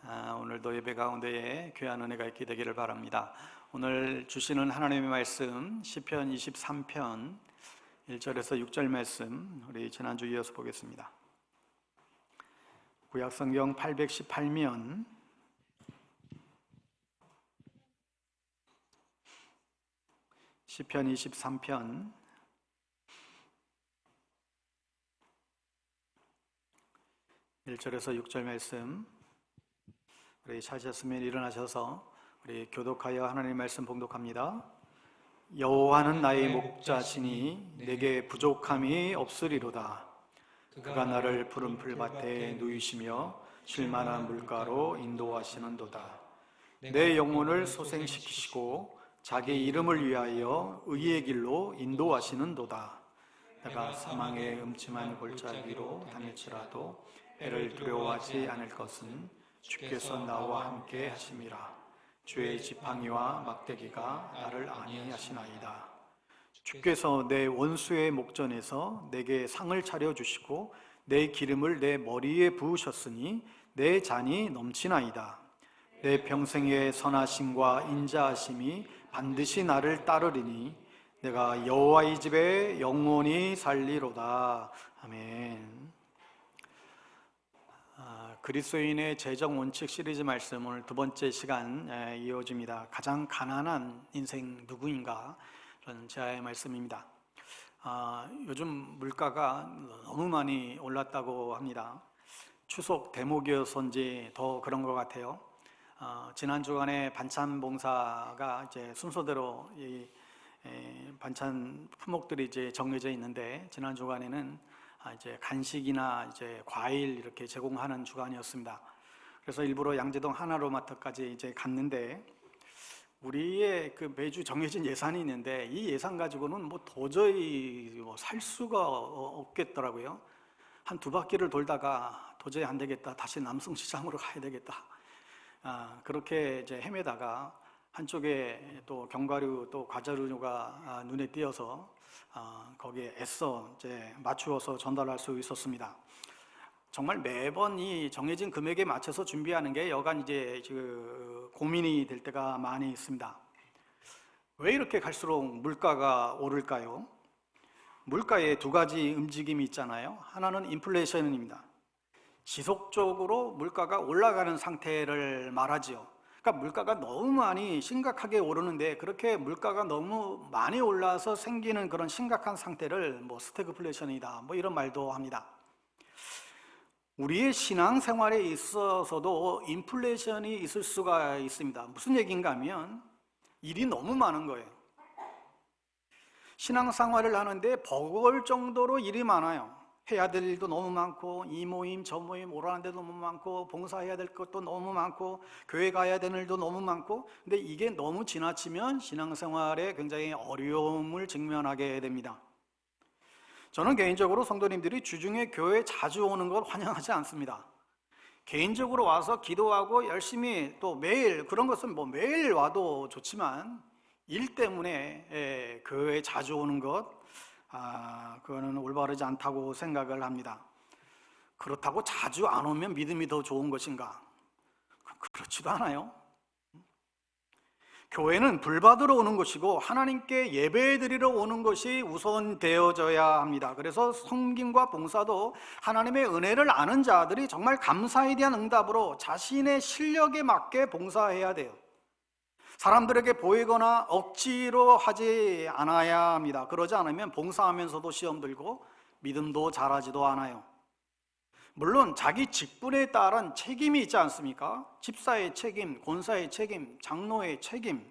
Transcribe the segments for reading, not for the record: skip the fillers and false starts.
오늘도 예배 가운데에 귀한 은혜가 있게 되기를 바랍니다. 오늘 주시는 하나님의 말씀 시편 23편 1절에서 6절 말씀 우리 지난주 이어서 보겠습니다. 구약성경 818면 시편 23편 1절에서 6절 말씀 우리 찾으셨으면 일어나셔서 우리 교독하여 하나님의 말씀 봉독합니다. 여호와는 나의 목자시니 내게 부족함이 없으리로다. 그가 나를 푸른 풀밭에 누이시며 쉴만한 물가로 인도하시는도다. 내 영혼을 소생시키시고 자기 이름을 위하여 의의 길로 인도하시는도다. 내가 사망의 음침한 골짜기로 다닐지라도 해를 두려워하지 않을 것은 주께서 나와 함께 하심이라. 주의 지팡이와 막대기가 나를 안위하시나이다. 주께서 내 원수의 목전에서 내게 상을 차려주시고 내 기름을 내 머리에 부으셨으니 내 잔이 넘치나이다. 내 평생의 선하심과 인자하심이 반드시 나를 따르리니 내가 여호와의 집에 영원히 살리로다. 아멘. 그리스도인의 재정 원칙 시리즈 말씀 오늘 두 번째 시간 이어집니다. 가장 가난한 인생 누구인가? 라는 제의 말씀입니다. 요즘 물가가 너무 많이 올랐다고 합니다. 추석 대목이어서인지 더 그런 것 같아요. 지난 주간에 반찬 봉사가 이제 순서대로 이 반찬 품목들이 이제 정해져 있는데 지난 주간에는 이제 간식이나 이제 과일 이렇게 제공하는 주간이었습니다. 그래서 일부러 양재동 하나로마트까지 이제 갔는데 우리의 그 매주 정해진 예산이 있는데 이 예산 가지고는 뭐 도저히 살 수가 없겠더라고요. 한 두 바퀴를 돌다가 도저히 안 되겠다. 다시 남성시장으로 가야 되겠다. 그렇게 이제 헤매다가 한쪽에 또 견과류 또 과자류가 눈에 띄어서 거기에 애써 이제 맞추어서 전달할 수 있었습니다. 정말 매번 이 정해진 금액에 맞춰서 준비하는 게 여간 이제 고민이 될 때가 많이 있습니다. 왜 이렇게 갈수록 물가가 오를까요? 물가에 두 가지 움직임이 있잖아요. 하나는 인플레이션입니다. 지속적으로 물가가 올라가는 상태를 말하지요. 그러니까 물가가 너무 많이 심각하게 오르는데 그렇게 물가가 너무 많이 올라서 생기는 그런 심각한 상태를 스태그플레이션이다 이런 말도 합니다. 우리의 신앙생활에 있어서도 인플레이션이 있을 수가 있습니다. 무슨 얘기인가 하면 일이 너무 많은 거예요. 신앙생활을 하는데 버거울 정도로 일이 많아요. 해야 될 일도 너무 많고 이 모임 저 모임 오라는 데도 너무 많고 봉사해야 될 것도 너무 많고 교회 가야 되는 일도 너무 많고 근데 이게 너무 지나치면 신앙생활에 굉장히 어려움을 직면하게 됩니다. 저는 개인적으로 성도님들이 주중에 교회에 자주 오는 걸 환영하지 않습니다. 개인적으로 와서 기도하고 열심히 또 매일 그런 것은 매일 와도 좋지만 일 때문에 교회에 자주 오는 것 그거는 올바르지 않다고 생각을 합니다. 그렇다고 자주 안 오면 믿음이 더 좋은 것인가? 그렇지도 않아요. 교회는 불받으러 오는 것이고 하나님께 예배드리러 오는 것이 우선되어져야 합니다. 그래서 섬김과 봉사도 하나님의 은혜를 아는 자들이 정말 감사에 대한 응답으로 자신의 실력에 맞게 봉사해야 돼요. 사람들에게 보이거나 억지로 하지 않아야 합니다. 그러지 않으면 봉사하면서도 시험 들고 믿음도 자라지도 않아요. 물론 자기 직분에 따른 책임이 있지 않습니까? 집사의 책임, 권사의 책임, 장로의 책임,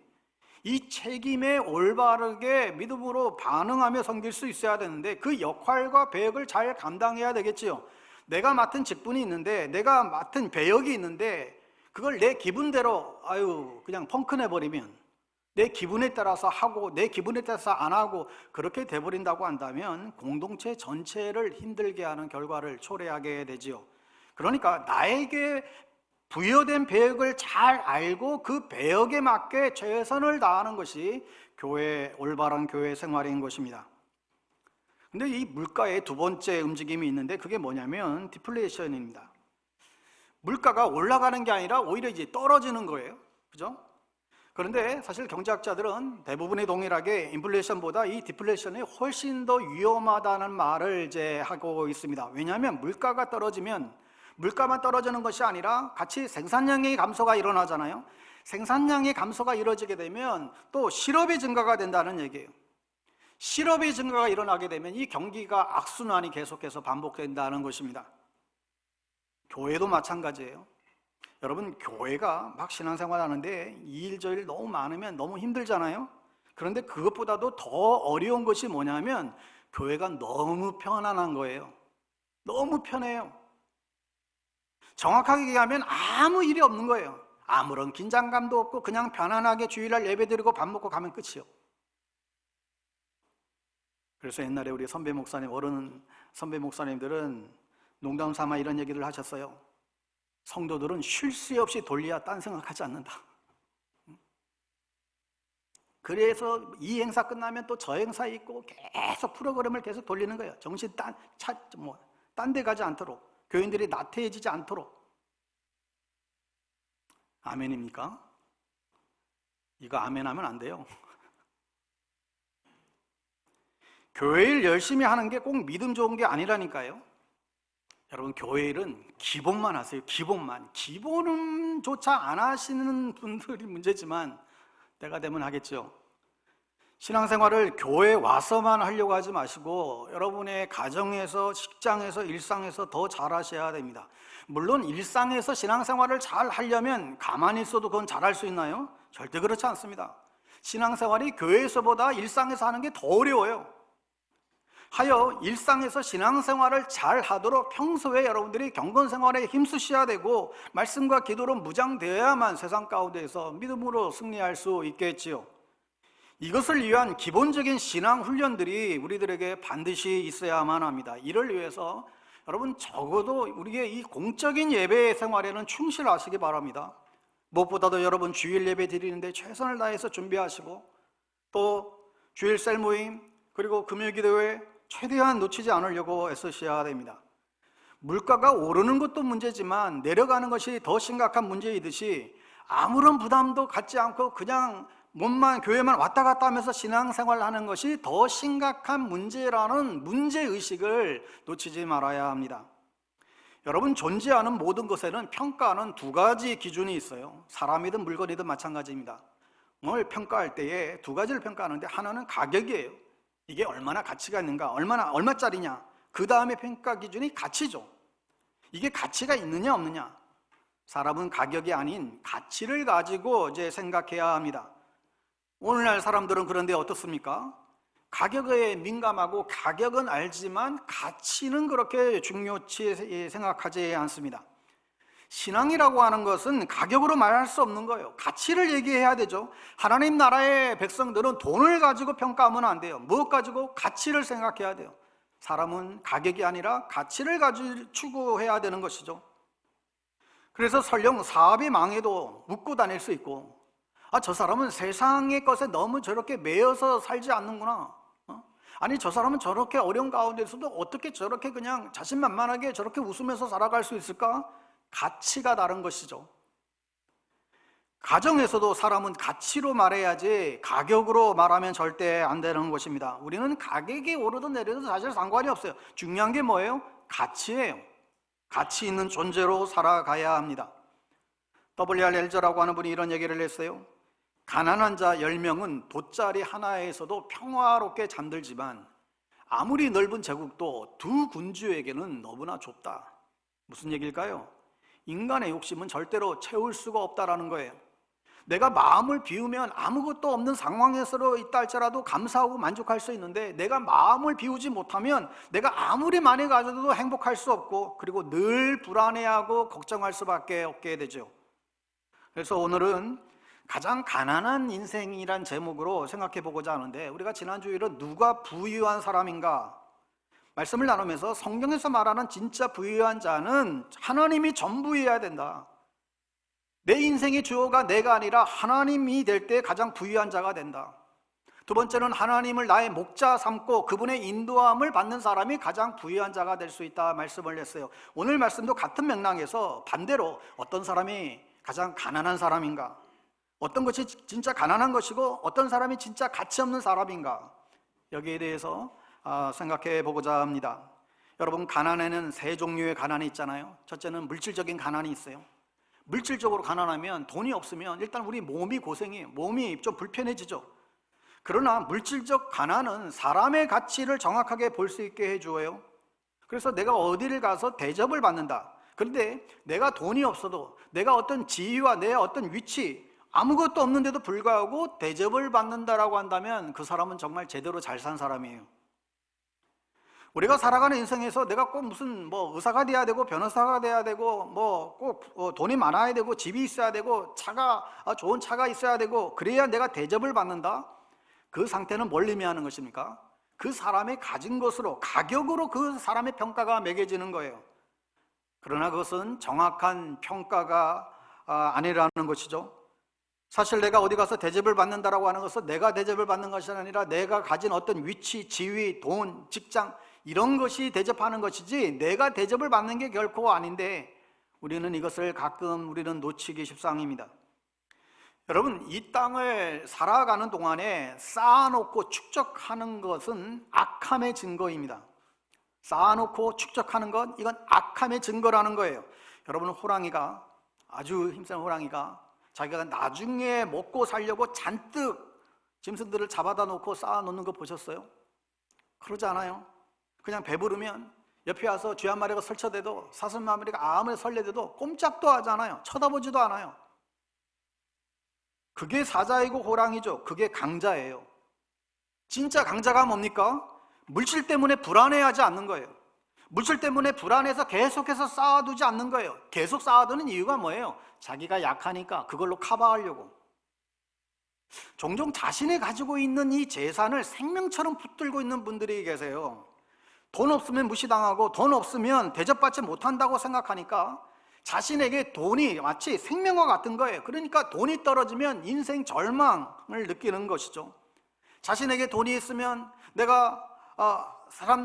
이 책임에 올바르게 믿음으로 반응하며 섬길 수 있어야 되는데 그 역할과 배역을 잘 감당해야 되겠지요. 내가 맡은 직분이 있는데 내가 맡은 배역이 있는데 그걸 내 기분대로 그냥 펑크 내버리면 내 기분에 따라서 하고 내 기분에 따라서 안 하고 그렇게 돼버린다고 한다면 공동체 전체를 힘들게 하는 결과를 초래하게 되지요. 그러니까 나에게 부여된 배역을 잘 알고 그 배역에 맞게 최선을 다하는 것이 올바른 교회 생활인 것입니다. 근데 이 물가의 두 번째 움직임이 있는데 그게 뭐냐면 디플레이션입니다. 물가가 올라가는 게 아니라 오히려 이제 떨어지는 거예요. 그죠? 그런데 사실 경제학자들은 대부분이 동일하게 인플레이션보다 이 디플레이션이 훨씬 더 위험하다는 말을 이제 하고 있습니다. 왜냐하면 물가가 떨어지면 물가만 떨어지는 것이 아니라 같이 생산량의 감소가 일어나잖아요. 생산량의 감소가 이루어지게 되면 또 실업의 증가가 된다는 얘기예요. 실업의 증가가 일어나게 되면 이 경기가 악순환이 계속해서 반복된다는 것입니다. 교회도 마찬가지예요. 여러분, 교회가 막 신앙생활 하는데 이 일 저 일 너무 많으면 너무 힘들잖아요. 그런데 그것보다도 더 어려운 것이 뭐냐면 교회가 너무 편안한 거예요. 너무 편해요. 정확하게 얘기하면 아무 일이 없는 거예요. 아무런 긴장감도 없고 그냥 편안하게 주일날 예배드리고 밥 먹고 가면 끝이요. 그래서 옛날에 우리 선배 목사님, 어른 선배 목사님들은 농담 삼아 이런 얘기를 하셨어요. 성도들은 쉴 새 없이 돌려야 딴 생각하지 않는다. 그래서 이 행사 끝나면 또 저 행사 있고 계속 프로그램을 계속 돌리는 거예요. 정신 딴 데 가지 않도록, 교인들이 나태해지지 않도록. 아멘입니까? 이거 아멘하면 안 돼요. 교회 일 열심히 하는 게 꼭 믿음 좋은 게 아니라니까요. 여러분, 교회 일은 기본만 하세요. 기본은 조차 안 하시는 분들이 문제지만 때가 되면 하겠죠. 신앙생활을 교회에 와서만 하려고 하지 마시고 여러분의 가정에서, 직장에서, 일상에서 더 잘하셔야 됩니다. 물론 일상에서 신앙생활을 잘 하려면 가만히 있어도 그건 잘할 수 있나요? 절대 그렇지 않습니다. 신앙생활이 교회에서보다 일상에서 하는 게 더 어려워요. 하여 일상에서 신앙생활을 잘 하도록 평소에 여러분들이 경건생활에 힘쓰셔야 되고 말씀과 기도로 무장되어야만 세상 가운데에서 믿음으로 승리할 수 있겠지요. 이것을 위한 기본적인 신앙 훈련들이 우리들에게 반드시 있어야만 합니다. 이를 위해서 여러분 적어도 우리의 이 공적인 예배 생활에는 충실하시기 바랍니다. 무엇보다도 여러분 주일 예배 드리는데 최선을 다해서 준비하시고 또 주일 셀 모임 그리고 금요 기도회 최대한 놓치지 않으려고 애쓰셔야 됩니다. 물가가 오르는 것도 문제지만 내려가는 것이 더 심각한 문제이듯이 아무런 부담도 갖지 않고 그냥 교회만 왔다 갔다 하면서 신앙생활을 하는 것이 더 심각한 문제라는 문제의식을 놓치지 말아야 합니다. 여러분, 존재하는 모든 것에는 평가하는 두 가지 기준이 있어요. 사람이든 물건이든 마찬가지입니다. 뭘 평가할 때에 두 가지를 평가하는데 하나는 가격이에요. 이게 얼마나 가치가 있는가, 얼마짜리냐. 그 다음에 평가 기준이 가치죠. 이게 가치가 있느냐 없느냐. 사람은 가격이 아닌 가치를 가지고 이제 생각해야 합니다. 오늘날 사람들은 그런데 어떻습니까? 가격에 민감하고 가격은 알지만 가치는 그렇게 중요치 생각하지 않습니다. 신앙이라고 하는 것은 가격으로 말할 수 없는 거예요. 가치를 얘기해야 되죠. 하나님 나라의 백성들은 돈을 가지고 평가하면 안 돼요. 무엇 가지고? 가치를 생각해야 돼요. 사람은 가격이 아니라 가치를 가지고 추구해야 되는 것이죠. 그래서 설령 사업이 망해도 묻고 다닐 수 있고, 저 사람은 세상의 것에 너무 저렇게 매여서 살지 않는구나. 아니, 저 사람은 저렇게 어려운 가운데서도 어떻게 저렇게 그냥 자신만만하게 저렇게 웃으면서 살아갈 수 있을까? 가치가 다른 것이죠. 가정에서도 사람은 가치로 말해야지 가격으로 말하면 절대 안 되는 것입니다. 우리는 가격이 오르든 내려도 사실 상관이 없어요. 중요한 게 뭐예요? 가치예요. 가치 있는 존재로 살아가야 합니다. W.R. 엘저라고 하는 분이 이런 얘기를 했어요. 가난한 자 10명은 돗자리 하나에서도 평화롭게 잠들지만 아무리 넓은 제국도 두 군주에게는 너무나 좁다. 무슨 얘기일까요? 인간의 욕심은 절대로 채울 수가 없다라는 거예요. 내가 마음을 비우면 아무것도 없는 상황에서 있다 할지라도 감사하고 만족할 수 있는데 내가 마음을 비우지 못하면 내가 아무리 많이 가져도 행복할 수 없고 그리고 늘 불안해하고 걱정할 수밖에 없게 되죠. 그래서 오늘은 가장 가난한 인생이란 제목으로 생각해 보고자 하는데, 우리가 지난 주일은 누가 부유한 사람인가 말씀을 나누면서 성경에서 말하는 진짜 부유한 자는 하나님이 전부여야 된다. 내 인생의 주어가 내가 아니라 하나님이 될 때 가장 부유한 자가 된다. 두 번째는 하나님을 나의 목자 삼고 그분의 인도함을 받는 사람이 가장 부유한 자가 될 수 있다 말씀을 했어요. 오늘 말씀도 같은 맥락에서 반대로 어떤 사람이 가장 가난한 사람인가, 어떤 것이 진짜 가난한 것이고 어떤 사람이 진짜 가치 없는 사람인가, 여기에 대해서 생각해 보고자 합니다. 여러분, 가난에는 세 종류의 가난이 있잖아요. 첫째는 물질적인 가난이 있어요. 물질적으로 가난하면, 돈이 없으면 일단 우리 몸이 고생해요. 몸이 좀 불편해지죠. 그러나 물질적 가난은 사람의 가치를 정확하게 볼 수 있게 해주어요. 그래서 내가 어디를 가서 대접을 받는다. 그런데 내가 돈이 없어도, 내가 어떤 지위와 내 어떤 위치, 아무것도 없는데도 불구하고 대접을 받는다라고 한다면 그 사람은 정말 제대로 잘 산 사람이에요. 우리가 살아가는 인생에서 내가 꼭 무슨 의사가 돼야 되고 변호사가 돼야 되고 꼭 돈이 많아야 되고 집이 있어야 되고 좋은 차가 있어야 되고 그래야 내가 대접을 받는다. 그 상태는 뭘 의미하는 것입니까? 그 사람의 가진 것으로, 가격으로 그 사람의 평가가 매겨지는 거예요. 그러나 그것은 정확한 평가가 아니라는 것이죠. 사실 내가 어디 가서 대접을 받는다라고 하는 것은 내가 대접을 받는 것이 아니라 내가 가진 어떤 위치, 지위, 돈, 직장 이런 것이 대접하는 것이지 내가 대접을 받는 게 결코 아닌데 우리는 이것을 가끔 놓치기 십상입니다. 여러분, 이 땅을 살아가는 동안에 쌓아놓고 축적하는 것은 악함의 증거입니다. 쌓아놓고 축적하는 것, 이건 악함의 증거라는 거예요. 여러분, 호랑이가, 아주 힘센 호랑이가 자기가 나중에 먹고 살려고 잔뜩 짐승들을 잡아다 놓고 쌓아놓는 거 보셨어요? 그러지 않아요. 그냥 배부르면 옆에 와서 쥐 한 마리가 설쳐대도, 사슴 한 마리가 아무리 설레대도 꼼짝도 하지 않아요. 쳐다보지도 않아요. 그게 사자이고 호랑이죠. 그게 강자예요. 진짜 강자가 뭡니까? 물질 때문에 불안해하지 않는 거예요. 물질 때문에 불안해서 계속해서 쌓아두지 않는 거예요. 계속 쌓아두는 이유가 뭐예요? 자기가 약하니까 그걸로 커버하려고. 종종 자신이 가지고 있는 이 재산을 생명처럼 붙들고 있는 분들이 계세요. 돈 없으면 무시당하고 돈 없으면 대접받지 못한다고 생각하니까 자신에게 돈이 마치 생명과 같은 거예요. 그러니까 돈이 떨어지면 인생 절망을 느끼는 것이죠. 자신에게 돈이 있으면 내가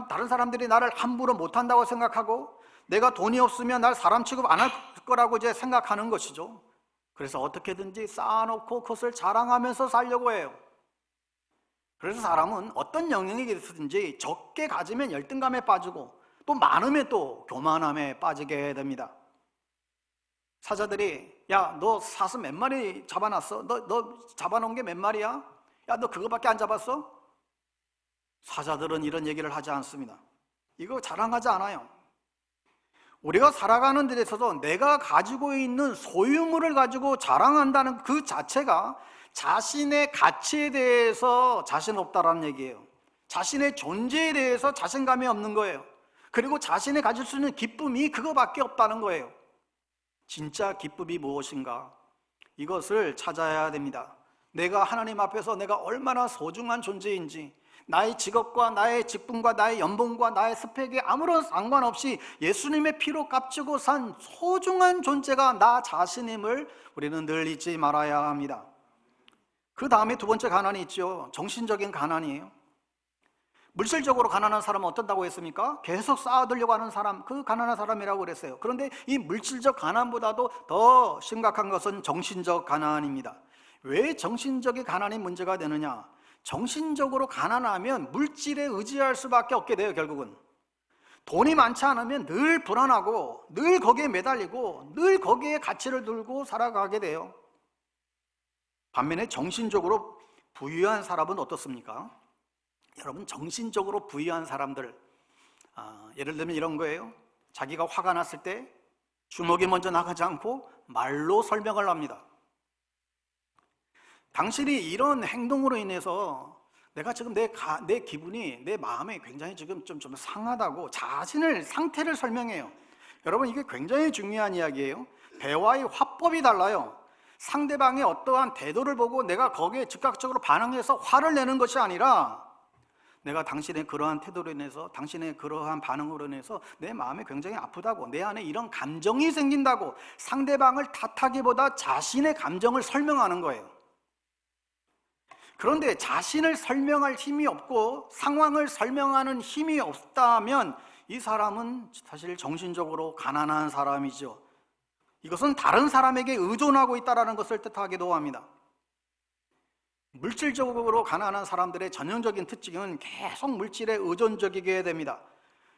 다른 사람들이 나를 함부로 못한다고 생각하고, 내가 돈이 없으면 날 사람 취급 안 할 거라고 이제 생각하는 것이죠. 그래서 어떻게든지 쌓아놓고 그것을 자랑하면서 살려고 해요. 그래서 사람은 어떤 영역이 있든지 적게 가지면 열등감에 빠지고 또 많으면 또 교만함에 빠지게 됩니다. 사자들이 야, 너 사슴 몇 마리 잡아놨어? 너 잡아놓은 게 몇 마리야? 야, 너 그거밖에 안 잡았어? 사자들은 이런 얘기를 하지 않습니다. 이거 자랑하지 않아요. 우리가 살아가는 데 있어서 내가 가지고 있는 소유물을 가지고 자랑한다는 그 자체가 자신의 가치에 대해서 자신 없다라는 얘기예요. 자신의 존재에 대해서 자신감이 없는 거예요. 그리고 자신이 가질 수 있는 기쁨이 그거밖에 없다는 거예요. 진짜 기쁨이 무엇인가? 이것을 찾아야 됩니다. 내가 하나님 앞에서 내가 얼마나 소중한 존재인지, 나의 직업과 나의 직분과 나의 연봉과 나의 스펙에 아무런 상관없이 예수님의 피로 값지고 산 소중한 존재가 나 자신임을 우리는 늘 잊지 말아야 합니다. 그 다음에 두 번째 가난이 있죠. 정신적인 가난이에요. 물질적으로 가난한 사람은 어떤다고 했습니까? 계속 쌓아두려고 하는 사람, 그 가난한 사람이라고 그랬어요. 그런데 이 물질적 가난보다도 더 심각한 것은 정신적 가난입니다. 왜 정신적인 가난이 문제가 되느냐? 정신적으로 가난하면 물질에 의지할 수밖에 없게 돼요. 결국은 돈이 많지 않으면 늘 불안하고 늘 거기에 매달리고 늘 거기에 가치를 두고 살아가게 돼요. 반면에 정신적으로 부유한 사람은 어떻습니까? 여러분, 정신적으로 부유한 사람들, 예를 들면 이런 거예요. 자기가 화가 났을 때 주먹이 먼저 나가지 않고 말로 설명을 합니다. 당신이 이런 행동으로 인해서 내가 지금 내 기분이, 내 마음이 굉장히 지금 좀 상하다고 자신의 상태를 설명해요. 여러분, 이게 굉장히 중요한 이야기예요. 대화의 화법이 달라요. 상대방의 어떠한 태도를 보고 내가 거기에 즉각적으로 반응해서 화를 내는 것이 아니라, 내가 당신의 그러한 태도로 인해서, 당신의 그러한 반응으로 인해서 내 마음이 굉장히 아프다고, 내 안에 이런 감정이 생긴다고 상대방을 탓하기보다 자신의 감정을 설명하는 거예요. 그런데 자신을 설명할 힘이 없고 상황을 설명하는 힘이 없다면 이 사람은 사실 정신적으로 가난한 사람이죠. 이것은 다른 사람에게 의존하고 있다는 것을 뜻하기도 합니다. 물질적으로 가난한 사람들의 전형적인 특징은 계속 물질에 의존적이게 됩니다.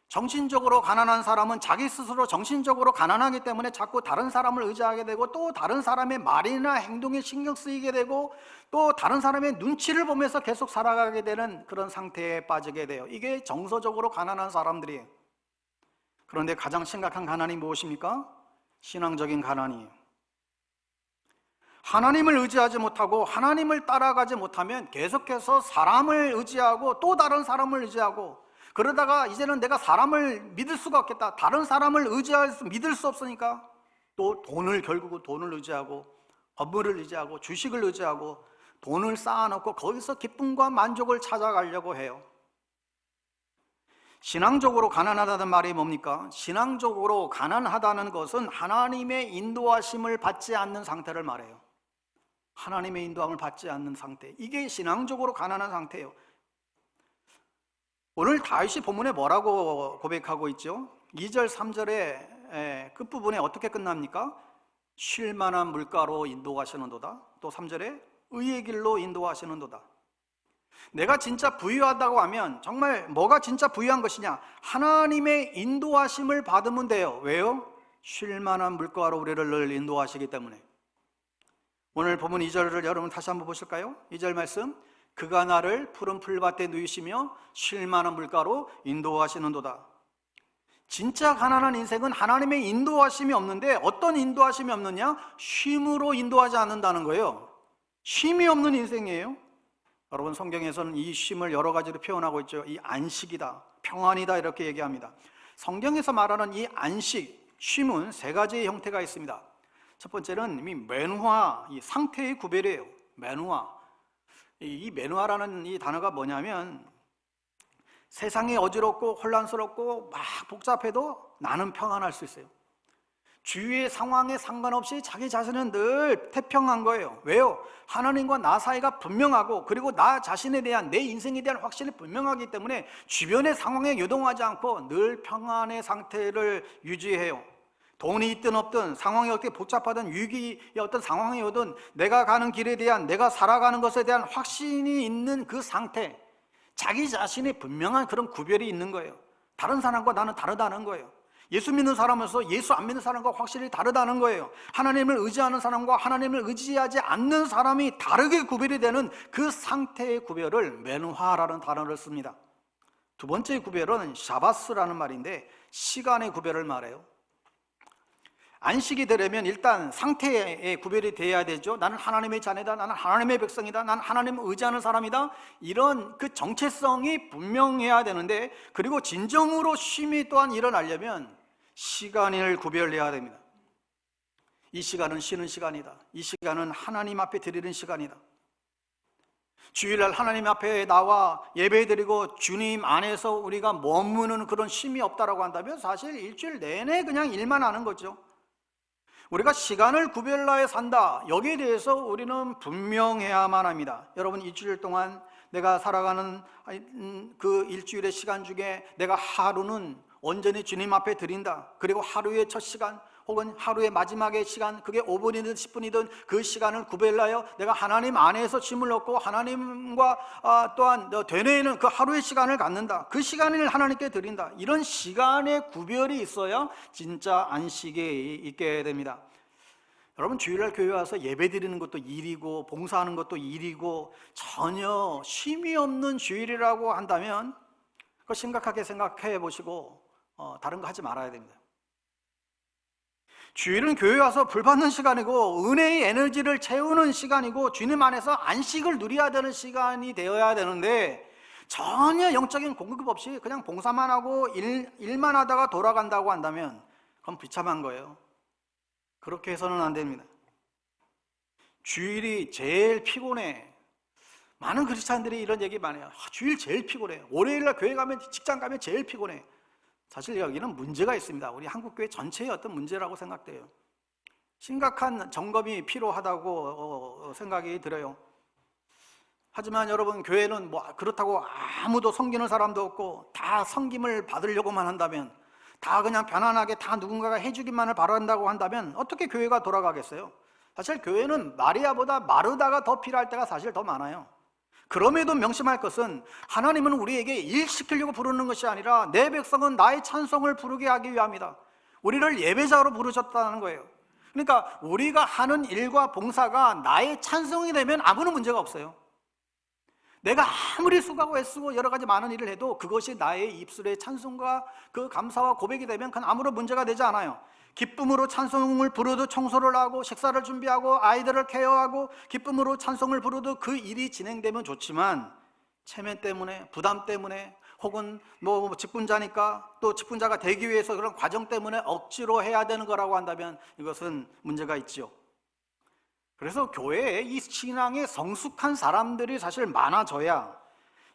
정신적으로 가난한 사람은 자기 스스로 정신적으로 가난하기 때문에 자꾸 다른 사람을 의지하게 되고, 또 다른 사람의 말이나 행동에 신경 쓰이게 되고, 또 다른 사람의 눈치를 보면서 계속 살아가게 되는 그런 상태에 빠지게 돼요. 이게 정서적으로 가난한 사람들이에요. 그런데 가장 심각한 가난이 무엇입니까? 신앙적인 가난이에요. 하나님을 의지하지 못하고 하나님을 따라가지 못하면 계속해서 사람을 의지하고 또 다른 사람을 의지하고, 그러다가 이제는 내가 사람을 믿을 수가 없겠다, 다른 사람을 믿을 수 없으니까 또 결국은 돈을 의지하고, 건물을 의지하고, 주식을 의지하고, 돈을 쌓아놓고 거기서 기쁨과 만족을 찾아가려고 해요. 신앙적으로 가난하다는 말이 뭡니까? 신앙적으로 가난하다는 것은 하나님의 인도하심을 받지 않는 상태를 말해요. 하나님의 인도함을 받지 않는 상태, 이게 신앙적으로 가난한 상태예요. 오늘 다윗이 본문에 뭐라고 고백하고 있죠? 2절 3절의 끝부분에 어떻게 끝납니까? 쉴 만한 물가로 인도하시는도다. 또 3절에 의의 길로 인도하시는도다. 내가 진짜 부유하다고 하면 정말 뭐가 진짜 부유한 것이냐? 하나님의 인도하심을 받으면 돼요. 왜요? 쉴 만한 물가로 우리를 늘 인도하시기 때문에. 오늘 본문 2절을 여러분 다시 한번 보실까요? 2절 말씀, 그가 나를 푸른 풀밭에 누이시며 쉴 만한 물가로 인도하시는도다. 진짜 가난한 인생은 하나님의 인도하심이 없는데, 어떤 인도하심이 없느냐? 쉼으로 인도하지 않는다는 거예요. 쉼이 없는 인생이에요. 여러분, 성경에서는 이 쉼을 여러 가지로 표현하고 있죠. 이 안식이다, 평안이다, 이렇게 얘기합니다. 성경에서 말하는 이 안식, 쉼은 세 가지의 형태가 있습니다. 첫 번째는 이 맨화, 이 상태의 구별이에요. 맨화. 이 맨화라는 이 단어가 뭐냐면, 세상이 어지럽고 혼란스럽고 막 복잡해도 나는 평안할 수 있어요. 주위의 상황에 상관없이 자기 자신은 늘 태평한 거예요. 왜요? 하나님과 나 사이가 분명하고, 그리고 나 자신에 대한, 내 인생에 대한 확신이 분명하기 때문에 주변의 상황에 요동하지 않고 늘 평안의 상태를 유지해요. 돈이 있든 없든, 상황이 어떻게 복잡하든, 위기의 어떤 상황이 오든, 내가 가는 길에 대한, 내가 살아가는 것에 대한 확신이 있는 그 상태, 자기 자신의 분명한 그런 구별이 있는 거예요. 다른 사람과 나는 다르다는 거예요. 예수 믿는 사람에서 예수 안 믿는 사람과 확실히 다르다는 거예요. 하나님을 의지하는 사람과 하나님을 의지하지 않는 사람이 다르게 구별이 되는 그 상태의 구별을 맨화라는 단어를 씁니다. 두 번째 구별은 샤바스라는 말인데, 시간의 구별을 말해요. 안식이 되려면 일단 상태의 구별이 돼야 되죠. 나는 하나님의 자녀다, 나는 하나님의 백성이다, 나는 하나님을 의지하는 사람이다, 이런 그 정체성이 분명해야 되는데, 그리고 진정으로 쉼이 또한 일어나려면 시간을 구별해야 됩니다. 이 시간은 쉬는 시간이다, 이 시간은 하나님 앞에 드리는 시간이다. 주일날 하나님 앞에 나와 예배드리고 주님 안에서 우리가 머무는 그런 쉼이 없다라고 한다면 사실 일주일 내내 그냥 일만 하는 거죠. 우리가 시간을 구별하여 산다, 여기에 대해서 우리는 분명해야만 합니다. 여러분, 일주일 동안 내가 살아가는 그 일주일의 시간 중에 내가 하루는 온전히 주님 앞에 드린다, 그리고 하루의 첫 시간 혹은 하루의 마지막의 시간, 그게 5분이든 10분이든 그 시간을 구별하여 내가 하나님 안에서 쉼을 얻고 하나님과 또한 되뇌이는 그 하루의 시간을 갖는다, 그 시간을 하나님께 드린다, 이런 시간의 구별이 있어야 진짜 안식이 있게 됩니다. 여러분, 주일날 교회 와서 예배 드리는 것도 일이고 봉사하는 것도 일이고 전혀 쉼이 없는 주일이라고 한다면 그거 심각하게 생각해 보시고 다른 거 하지 말아야 됩니다. 주일은 교회 와서 불 받는 시간이고 은혜의 에너지를 채우는 시간이고 주님 안에서 안식을 누려야 되는 시간이 되어야 되는데, 전혀 영적인 공급 없이 그냥 봉사만 하고 일만 하다가 돌아간다고 한다면 그건 비참한 거예요. 그렇게 해서는 안 됩니다. 주일이 제일 피곤해. 많은 크리스찬들이 이런 얘기 많이 해요. 주일 제일 피곤해. 월요일날 교회 가면, 직장 가면 제일 피곤해. 사실 여기는 문제가 있습니다. 우리 한국교회 전체의 어떤 문제라고 생각돼요. 심각한 점검이 필요하다고 생각이 들어요. 하지만 여러분, 교회는 뭐 그렇다고 아무도 섬기는 사람도 없고 다 섬김을 받으려고만 한다면, 다 그냥 편안하게 다 누군가가 해주기만을 바란다고 한다면 어떻게 교회가 돌아가겠어요? 사실 교회는 마리아보다 마르다가 더 필요할 때가 사실 더 많아요. 그럼에도 명심할 것은, 하나님은 우리에게 일시키려고 부르는 것이 아니라 내 백성은 나의 찬송을 부르게 하기 위함이다. 우리를 예배자로 부르셨다는 거예요. 그러니까 우리가 하는 일과 봉사가 나의 찬송이 되면 아무런 문제가 없어요. 내가 아무리 수고하고 애쓰고 여러 가지 많은 일을 해도 그것이 나의 입술의 찬송과 그 감사와 고백이 되면 그건 아무런 문제가 되지 않아요. 기쁨으로 찬송을 부르듯 청소를 하고 식사를 준비하고 아이들을 케어하고 기쁨으로 찬송을 부르듯 그 일이 진행되면 좋지만, 체면 때문에, 부담 때문에, 혹은 뭐 직분자니까 또 직분자가 되기 위해서 그런 과정 때문에 억지로 해야 되는 거라고 한다면 이것은 문제가 있지요. 그래서 교회에 이 신앙에 성숙한 사람들이 사실 많아져야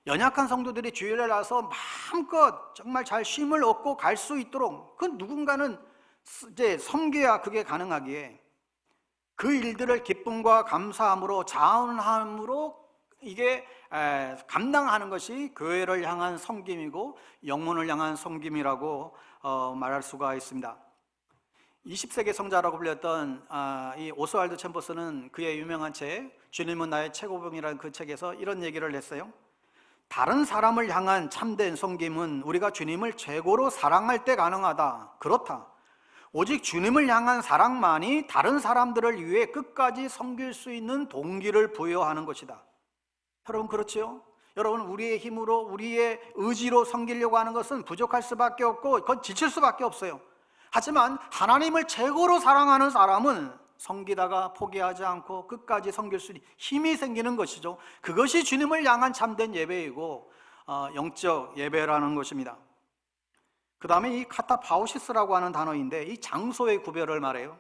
연약한 성도들이 주일에 나서 마음껏 정말 잘 쉼을 얻고 갈 수 있도록, 그 누군가는 이제 섬겨야 그게 가능하기에 그 일들을 기쁨과 감사함으로, 자원함으로 이게 감당하는 것이 교회를 향한 섬김이고 영혼을 향한 섬김이라고 말할 수가 있습니다. 20세기 성자라고 불렸던 이 오스왈드 챔버스는 그의 유명한 책 주님은 나의 최고봉이라는 그 책에서 이런 얘기를 했어요. 다른 사람을 향한 참된 섬김은 우리가 주님을 최고로 사랑할 때 가능하다. 그렇다. 오직 주님을 향한 사랑만이 다른 사람들을 위해 끝까지 섬길 수 있는 동기를 부여하는 것이다. 여러분, 그렇지요? 여러분, 우리의 힘으로, 우리의 의지로 섬기려고 하는 것은 부족할 수밖에 없고 그건 지칠 수밖에 없어요. 하지만 하나님을 최고로 사랑하는 사람은 섬기다가 포기하지 않고 끝까지 섬길 수 있는 힘이 생기는 것이죠. 그것이 주님을 향한 참된 예배이고 영적 예배라는 것입니다. 그 다음에 이 카타파우시스라고 하는 단어인데, 이 장소의 구별을 말해요.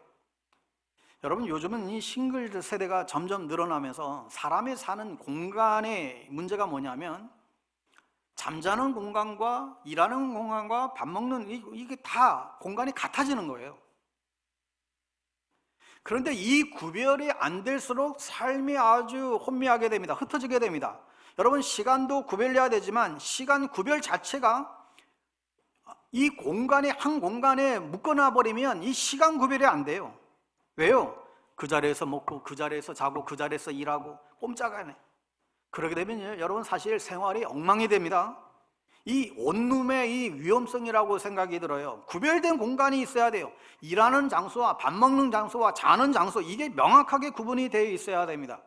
여러분, 요즘은 이 싱글 세대가 점점 늘어나면서 사람이 사는 공간의 문제가 뭐냐면, 잠자는 공간과 일하는 공간과 밥 먹는 이게 다 공간이 같아지는 거예요. 그런데 이 구별이 안 될수록 삶이 아주 혼미하게 됩니다. 흩어지게 됩니다. 여러분, 시간도 구별해야 되지만 시간 구별 자체가 이 공간에, 한 공간에 묶어놔 버리면 이 시간 구별이 안 돼요. 왜요? 그 자리에서 먹고 그 자리에서 자고 그 자리에서 일하고 꼼짝 안 해. 그러게 되면 여러분, 사실 생활이 엉망이 됩니다. 이 원룸의 이 위험성이라고 생각이 들어요. 구별된 공간이 있어야 돼요. 일하는 장소와 밥 먹는 장소와 자는 장소, 이게 명확하게 구분이 되어 있어야 됩니다.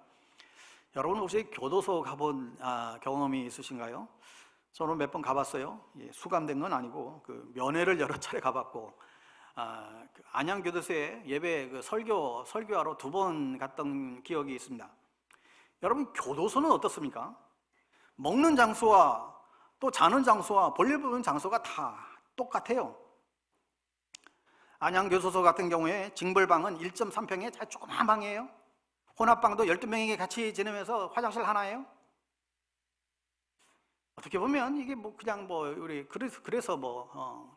여러분, 혹시 교도소 가본 경험이 있으신가요? 저는 몇 번 가봤어요. 수감된 건 아니고 그 면회를 여러 차례 가봤고, 그 안양교도소에 예배 설교하러 2번 갔던 기억이 있습니다. 여러분, 교도소는 어떻습니까? 먹는 장소와 또 자는 장소와 볼일 보는 장소가 다 똑같아요. 안양교도소 같은 경우에 징벌방은 1.3평에 조그만 방이에요. 혼합방도 12명이 같이 지내면서 화장실 하나예요. 어떻게 보면 이게 그냥 우리 그래서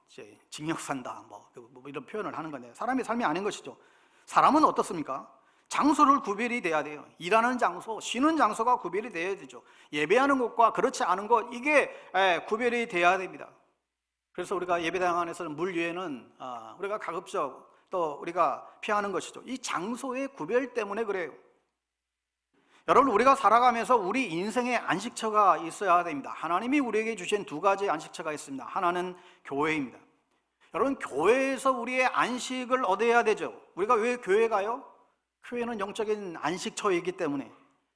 이제 징역 산다 뭐 이런 표현을 하는 건데, 사람의 삶이 아닌 것이죠. 사람은 어떻습니까? 장소를 구별이 돼야 돼요. 일하는 장소, 쉬는 장소가 구별이 돼야 되죠. 예배하는 것과 그렇지 않은 것, 이게 구별이 돼야 됩니다. 그래서 우리가 예배당 안에서는 물 위에는 우리가 가급적 또 우리가 피하는 것이죠. 이 장소의 구별 때문에 그래요. 여러분, 우리가 살아가면서 우리 인생의 안식처가 있어야 됩니다. 하나님이 우리에게 주신 2가지 안식처가 있습니다. 하나는 교회입니다. 여러분, 교회에서 우리의 안식을 얻어야 되죠. 우리가 왜 교회 가요? 교회는 영적인 안식처이기 때문에,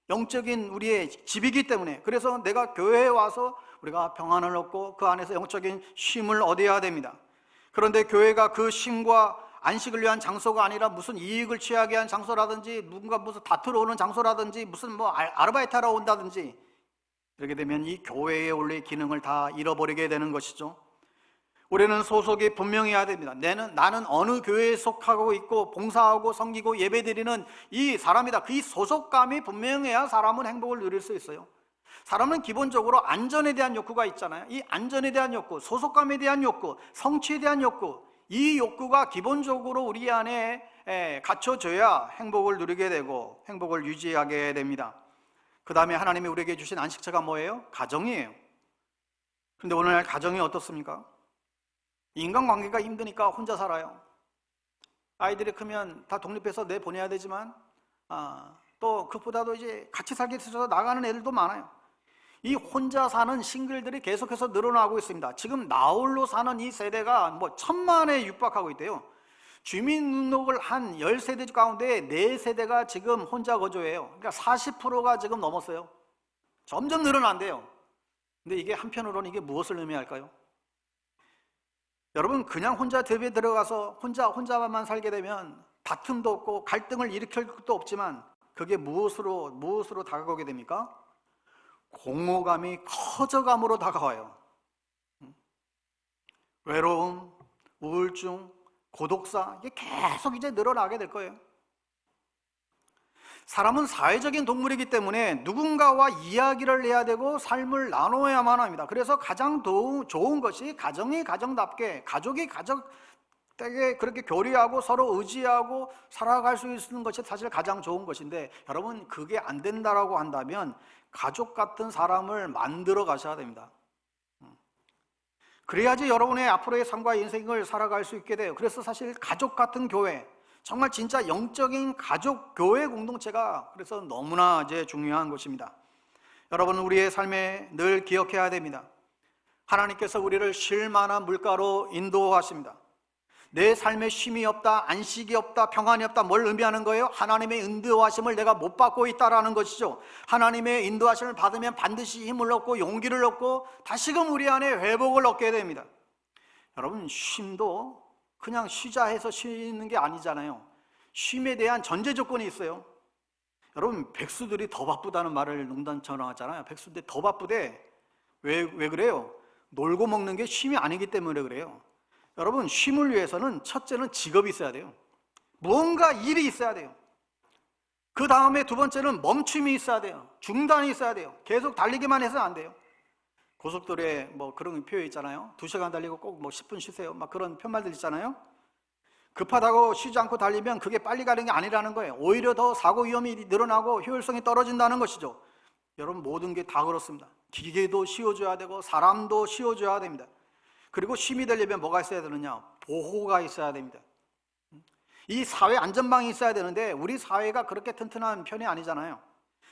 영적인 우리의 집이기 때문에, 그래서 내가 교회에 와서 우리가 평안을 얻고 그 안에서 영적인 쉼을 얻어야 됩니다. 그런데 교회가 그 쉼과 안식을 위한 장소가 아니라 무슨 이익을 취하게 한 장소라든지, 누군가 무슨 다투러 오는 장소라든지, 무슨 아르바이트 하러 온다든지, 이렇게 되면 이 교회의 원래 기능을 다 잃어버리게 되는 것이죠. 우리는 소속이 분명해야 됩니다. 나는 어느 교회에 속하고 있고 봉사하고 섬기고 예배드리는 이 사람이다. 그 소속감이 분명해야 사람은 행복을 누릴 수 있어요. 사람은 기본적으로 안전에 대한 욕구가 있잖아요. 이 안전에 대한 욕구, 소속감에 대한 욕구, 성취에 대한 욕구, 이 욕구가 기본적으로 우리 안에 갖춰져야 행복을 누리게 되고 행복을 유지하게 됩니다. 그 다음에 하나님이 우리에게 주신 안식처가 뭐예요? 가정이에요. 그런데 오늘날 가정이 어떻습니까? 인간관계가 힘드니까 혼자 살아요. 아이들이 크면 다 독립해서 내보내야 되지만 또 그보다도 이제 같이 살기 위해서 나가는 애들도 많아요. 이 혼자 사는 싱글들이 계속해서 늘어나고 있습니다. 지금 나홀로 사는 이 세대가 뭐 1,000만에 육박하고 있대요. 주민등록을 한 10세대 가운데 4세대가 지금 혼자 거주해요. 그러니까 40%가 지금 넘었어요. 점점 늘어난대요. 근데 이게 한편으로는 이게 무엇을 의미할까요? 여러분, 그냥 혼자 집에 들어가서 혼자만 살게 되면 다툼도 없고 갈등을 일으킬 것도 없지만 그게 무엇으로 다가오게 됩니까? 공허감이 커져감으로 다가와요. 외로움, 우울증, 고독사, 이게 계속 이제 늘어나게 될 거예요. 사람은 사회적인 동물이기 때문에 누군가와 이야기를 해야 되고 삶을 나눠야만 합니다. 그래서 가장 좋은 것이 가정이 가정답게, 가족이 가족되게 그렇게 교류하고 서로 의지하고 살아갈 수 있는 것이 사실 가장 좋은 것인데, 여러분, 그게 안 된다라고 한다면 가족 같은 사람을 만들어 가셔야 됩니다. 그래야지 여러분의 앞으로의 삶과 인생을 살아갈 수 있게 돼요. 그래서 사실 가족 같은 교회, 정말 진짜 영적인 가족 교회 공동체가 그래서 너무나 이제 중요한 것입니다. 여러분, 우리의 삶에 늘 기억해야 됩니다. 하나님께서 우리를 쉴 만한 물가로 인도하십니다. 내 삶에 쉼이 없다, 안식이 없다, 평안이 없다, 뭘 의미하는 거예요? 하나님의 인도하심을 내가 못 받고 있다라는 것이죠. 하나님의 인도하심을 받으면 반드시 힘을 얻고 용기를 얻고 다시금 우리 안에 회복을 얻게 됩니다. 여러분, 쉼도 그냥 쉬자 해서 쉬는 게 아니잖아요. 쉼에 대한 전제 조건이 있어요. 여러분, 백수들이 더 바쁘다는 말을 농담처럼 하잖아요. 백수들이 더 바쁘대. 왜 그래요? 놀고 먹는 게 쉼이 아니기 때문에 그래요. 여러분, 쉼을 위해서는 첫째는 직업이 있어야 돼요. 무언가 일이 있어야 돼요. 그 다음에 두 번째는 멈춤이 있어야 돼요. 중단이 있어야 돼요. 계속 달리기만 해서는 안 돼요. 고속도로에 뭐 그런 표현 있잖아요. 2시간 달리고 꼭 뭐 10분 쉬세요. 막 그런 편말들 있잖아요. 급하다고 쉬지 않고 달리면 그게 빨리 가는 게 아니라는 거예요. 오히려 더 사고 위험이 늘어나고 효율성이 떨어진다는 것이죠. 여러분, 모든 게 다 그렇습니다. 기계도 쉬어줘야 되고 사람도 쉬어줘야 됩니다. 그리고 쉼이 되려면 뭐가 있어야 되느냐? 보호가 있어야 됩니다. 이 사회 안전망이 있어야 되는데 우리 사회가 그렇게 튼튼한 편이 아니잖아요.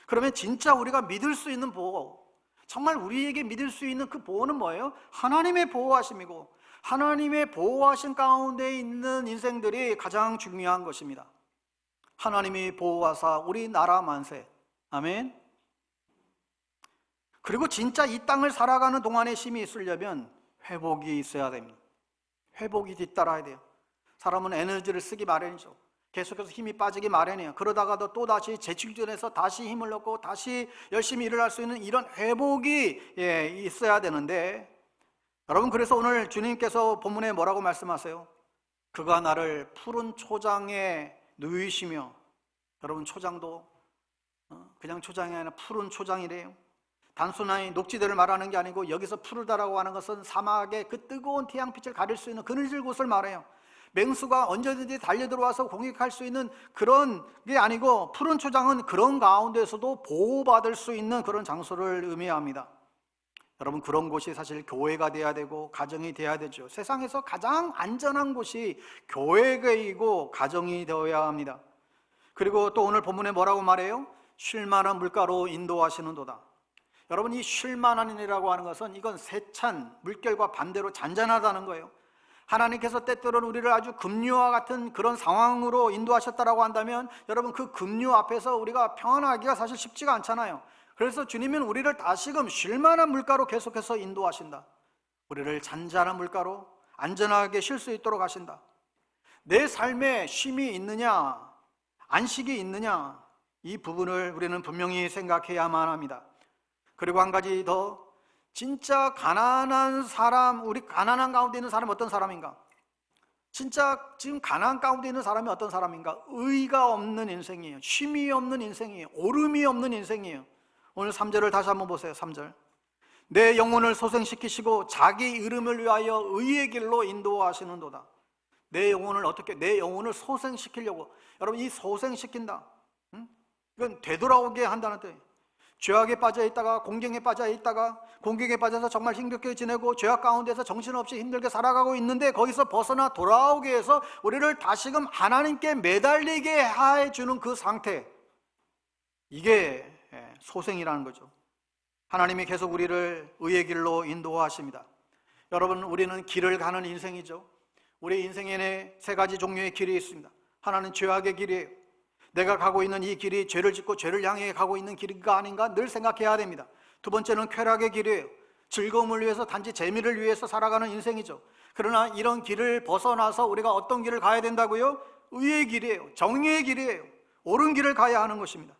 그러면 진짜 우리가 믿을 수 있는 보호, 정말 우리에게 믿을 수 있는 그 보호는 뭐예요? 하나님의 보호하심이고, 하나님의 보호하심 가운데 있는 인생들이 가장 중요한 것입니다. 하나님이 보호하사 우리 나라 만세. 아멘. 그리고 진짜 이 땅을 살아가는 동안에 쉼이 있으려면 회복이 있어야 됩니다. 회복이 뒤따라야 돼요. 사람은 에너지를 쓰기 마련이죠. 계속해서 힘이 빠지기 마련이에요. 그러다가도 또다시 재충전해서 다시 힘을 얻고 다시 열심히 일을 할 수 있는 이런 회복이 있어야 되는데, 여러분, 그래서 오늘 주님께서 본문에 뭐라고 말씀하세요? 그가 나를 푸른 초장에 누이시며, 여러분, 초장도 그냥 초장이 아니라 푸른 초장이래요. 단순히 녹지대를 말하는 게 아니고 여기서 푸르다라고 하는 것은 사막의 그 뜨거운 태양빛을 가릴 수 있는 그늘질 곳을 말해요. 맹수가 언제든지 달려들어와서 공격할 수 있는 그런 게 아니고, 푸른 초장은 그런 가운데서도 보호받을 수 있는 그런 장소를 의미합니다. 여러분, 그런 곳이 사실 교회가 돼야 되고 가정이 돼야 되죠. 세상에서 가장 안전한 곳이 교회이고 가정이 되어야 합니다. 그리고 또 오늘 본문에 뭐라고 말해요? 쉴만한 물가로 인도하시는도다. 여러분, 이 쉴만한이라고 하는 것은 이건 세찬, 물결과 반대로 잔잔하다는 거예요. 하나님께서 때때로는 우리를 아주 급류와 같은 그런 상황으로 인도하셨다라고 한다면, 여러분, 그 급류 앞에서 우리가 평안하기가 사실 쉽지가 않잖아요. 그래서 주님은 우리를 다시금 쉴만한 물가로 계속해서 인도하신다. 우리를 잔잔한 물가로 안전하게 쉴 수 있도록 하신다. 내 삶에 쉼이 있느냐, 안식이 있느냐, 이 부분을 우리는 분명히 생각해야만 합니다. 그리고 한 가지 더, 진짜 가난한 사람, 우리 가난한 가운데 있는 사람이 어떤 사람인가? 진짜 지금 가난 가운데 있는 사람이 어떤 사람인가? 의가 없는 인생이에요. 쉼이 없는 인생이에요. 오름이 없는 인생이에요. 오늘 3절을 다시 한번 보세요. 3절. 내 영혼을 소생시키시고 자기 이름을 위하여 의의 길로 인도하시는도다. 내 영혼을 어떻게, 내 영혼을 소생시키려고. 여러분, 이 소생시킨다, 이건 되돌아오게 한다는 뜻이에요. 죄악에 빠져 있다가 공경에 빠져 있다가 공경에 빠져서 정말 힘겹게 지내고 죄악 가운데서 정신없이 힘들게 살아가고 있는데 거기서 벗어나 돌아오게 해서 우리를 다시금 하나님께 매달리게 해주는 그 상태, 이게 소생이라는 거죠. 하나님이 계속 우리를 의의 길로 인도하십니다. 여러분, 우리는 길을 가는 인생이죠. 우리 인생에는 세 가지 종류의 길이 있습니다. 하나는 죄악의 길이에요. 내가 가고 있는 이 길이 죄를 짓고 죄를 향해 가고 있는 길인가 아닌가 늘 생각해야 됩니다. 두 번째는 쾌락의 길이에요. 즐거움을 위해서, 단지 재미를 위해서 살아가는 인생이죠. 그러나 이런 길을 벗어나서 우리가 어떤 길을 가야 된다고요? 의의 길이에요. 정의의 길이에요. 옳은 길을 가야 하는 것입니다.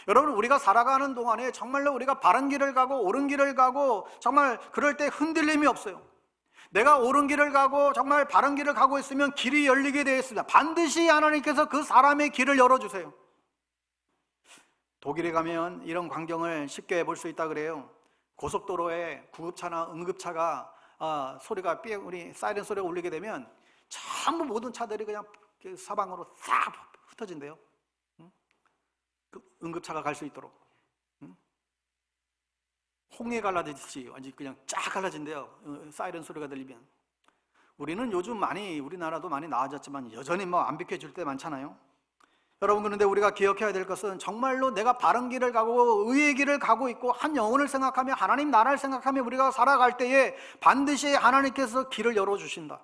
여러분, 우리가 살아가는 동안에 정말로 우리가 바른 길을 가고 옳은 길을 가고 정말 그럴 때 흔들림이 없어요. 내가 옳은 길을 가고 정말 바른 길을 가고 있으면 길이 열리게 되어 있습니다. 반드시 하나님께서 그 사람의 길을 열어주세요. 독일에 가면 이런 광경을 쉽게 볼 수 있다 그래요. 고속도로에 구급차나 응급차가 소리가 우리 사이렌 소리가 울리게 되면 전부 모든 차들이 그냥 사방으로 싹 흩어진대요. 그 응급차가 갈 수 있도록. 홍해 갈라지듯이 완전히 그냥 쫙 갈라진대요. 사이렌 소리가 들리면. 우리는 요즘 우리나라도 많이 나아졌지만 여전히 안 비켜줄 때 많잖아요. 여러분, 그런데 우리가 기억해야 될 것은 정말로 내가 바른 길을 가고 의의 길을 가고 있고 한 영혼을 생각하며 하나님 나라를 생각하며 우리가 살아갈 때에 반드시 하나님께서 길을 열어주신다.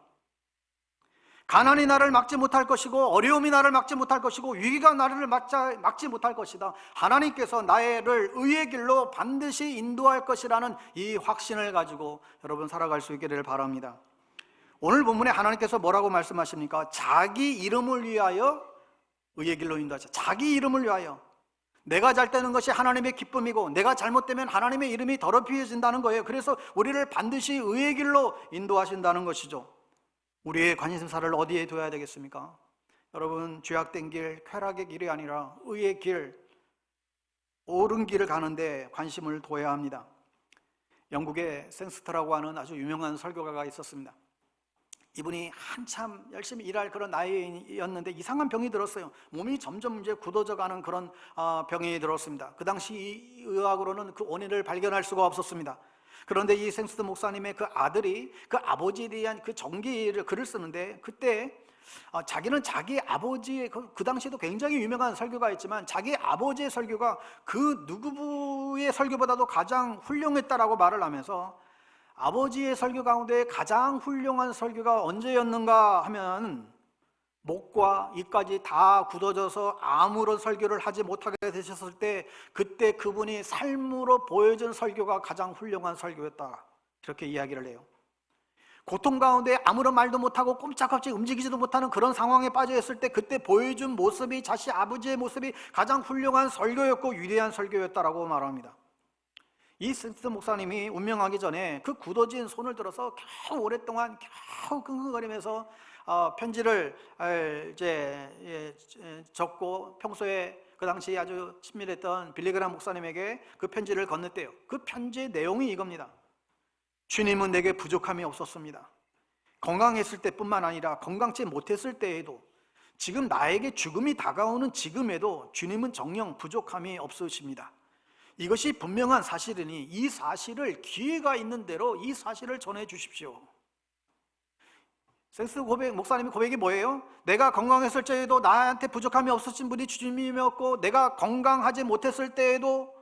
가난이 나를 막지 못할 것이고 어려움이 나를 막지 못할 것이고 위기가 나를 막지 못할 것이다. 하나님께서 나를 의의 길로 반드시 인도할 것이라는 이 확신을 가지고 여러분 살아갈 수 있기를 바랍니다. 오늘 본문에 하나님께서 뭐라고 말씀하십니까? 자기 이름을 위하여 의의 길로 인도하자. 자기 이름을 위하여. 내가 잘 되는 것이 하나님의 기쁨이고 내가 잘못되면 하나님의 이름이 더럽혀진다는 거예요. 그래서 우리를 반드시 의의 길로 인도하신다는 것이죠. 우리의 관심사를 어디에 둬야 되겠습니까? 여러분, 죄악된 길, 쾌락의 길이 아니라 의의 길, 옳은 길을 가는데 관심을 둬야 합니다. 영국에 생스터라고 하는 아주 유명한 설교가가 있었습니다. 이분이 한참 열심히 일할 그런 나이였는데 이상한 병이 들었어요. 몸이 점점 이제 굳어져가는 그런 병이 들었습니다. 그 당시 의학으로는 그 원인을 발견할 수가 없었습니다. 그런데 이 생스터 목사님의 그 아들이 그 아버지에 대한 그 정기를 글을 쓰는데 그때 자기는 자기 아버지의 그 당시에도 굉장히 유명한 설교가 있지만 자기 아버지의 설교가 그 누구의 설교보다도 가장 훌륭했다라고 말을 하면서 아버지의 설교 가운데 가장 훌륭한 설교가 언제였는가 하면 목과 입까지 다 굳어져서 아무런 설교를 하지 못하게 되셨을 때 그때 그분이 삶으로 보여준 설교가 가장 훌륭한 설교였다, 그렇게 이야기를 해요. 고통 가운데 아무런 말도 못하고 꼼짝없이 움직이지도 못하는 그런 상황에 빠져 있을 때 그때 보여준 모습이 자신 아버지의 모습이 가장 훌륭한 설교였고 위대한 설교였다라고 말합니다. 이 센스터 목사님이 운명하기 전에 그 굳어진 손을 들어서 겨우 오랫동안 겨우 끙끙거리면서 편지를 이제 적고 평소에 그 당시 아주 친밀했던 빌리그람 목사님에게 그 편지를 건넸대요. 그 편지의 내용이 이겁니다. 주님은 내게 부족함이 없었습니다. 건강했을 때뿐만 아니라 건강치 못했을 때에도 지금 나에게 죽음이 다가오는 지금에도 주님은 정녕 부족함이 없으십니다. 이것이 분명한 사실이니 이 사실을 기회가 있는 대로 이 사실을 전해 주십시오. 센스 목사님의 고백이 뭐예요? 내가 건강했을 때에도 나한테 부족함이 없으신 분이 주님이었고 내가 건강하지 못했을 때에도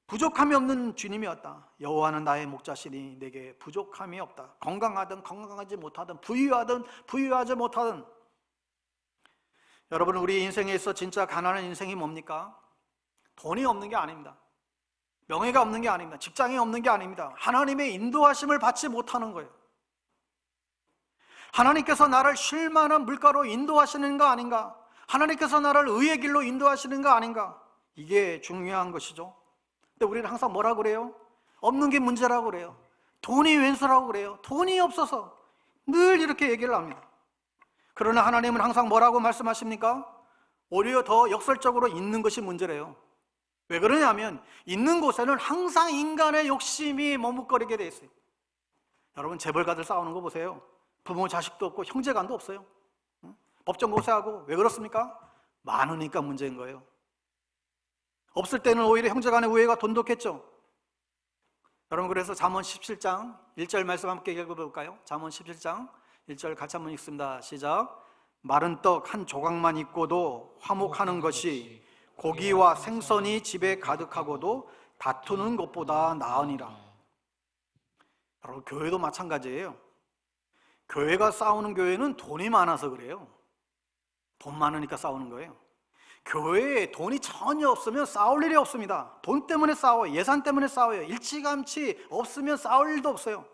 부족함이 없는 주님이었다. 여호와는 나의 목자시니 내게 부족함이 없다. 건강하든 건강하지 못하든 부유하든 부유하지 못하든. 여러분, 우리 인생에 있어 진짜 가난한 인생이 뭡니까? 돈이 없는 게 아닙니다. 명예가 없는 게 아닙니다. 직장이 없는 게 아닙니다. 하나님의 인도하심을 받지 못하는 거예요. 하나님께서 나를 쉴 만한 물가로 인도하시는 거 아닌가? 하나님께서 나를 의의 길로 인도하시는 거 아닌가? 이게 중요한 것이죠. 근데 우리는 항상 뭐라고 그래요? 없는 게 문제라고 그래요. 돈이 왼수라고 그래요. 돈이 없어서 늘 이렇게 얘기를 합니다. 그러나 하나님은 항상 뭐라고 말씀하십니까? 오히려 더 역설적으로 있는 것이 문제래요. 왜 그러냐면 있는 곳에는 항상 인간의 욕심이 머뭇거리게 돼 있어요. 여러분, 재벌가들 싸우는 거 보세요. 부모 자식도 없고 형제간도 없어요. 법정 고세하고. 왜 그렇습니까? 많으니까 문제인 거예요. 없을 때는 오히려 형제간의 우애가 돈독했죠. 여러분, 그래서 잠언 17장 1절 말씀 함께 읽어볼까요? 잠언 17장 1절 같이 한번 읽습니다. 시작. 마른 떡 한 조각만 있고도 화목하는 것이 고기와 생선이 집에 가득하고도 다투는 것보다 나으니라. 여러분, 교회도 마찬가지예요. 교회가 싸우는 교회는 돈이 많아서 그래요. 돈 많으니까 싸우는 거예요. 교회에 돈이 전혀 없으면 싸울 일이 없습니다. 돈 때문에 싸워요. 예산 때문에 싸워요. 일찌감치 없으면 싸울 일도 없어요.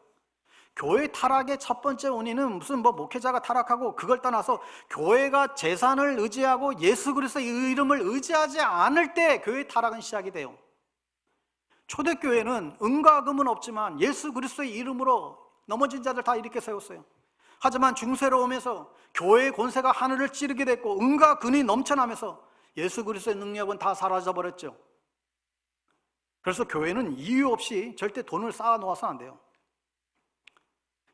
교회 타락의 첫 번째 원인은 무슨 목회자가 타락하고 그걸 떠나서 교회가 재산을 의지하고 예수 그리스도의 이름을 의지하지 않을 때 교회 타락은 시작이 돼요. 초대교회는 은과 금은 없지만 예수 그리스도의 이름으로 넘어진 자들 다 일으켜 세웠어요. 하지만 중세로 오면서 교회의 권세가 하늘을 찌르게 됐고 은과 금이 넘쳐나면서 예수 그리스도의 능력은 다 사라져버렸죠. 그래서 교회는 이유 없이 절대 돈을 쌓아 놓아서는 안 돼요.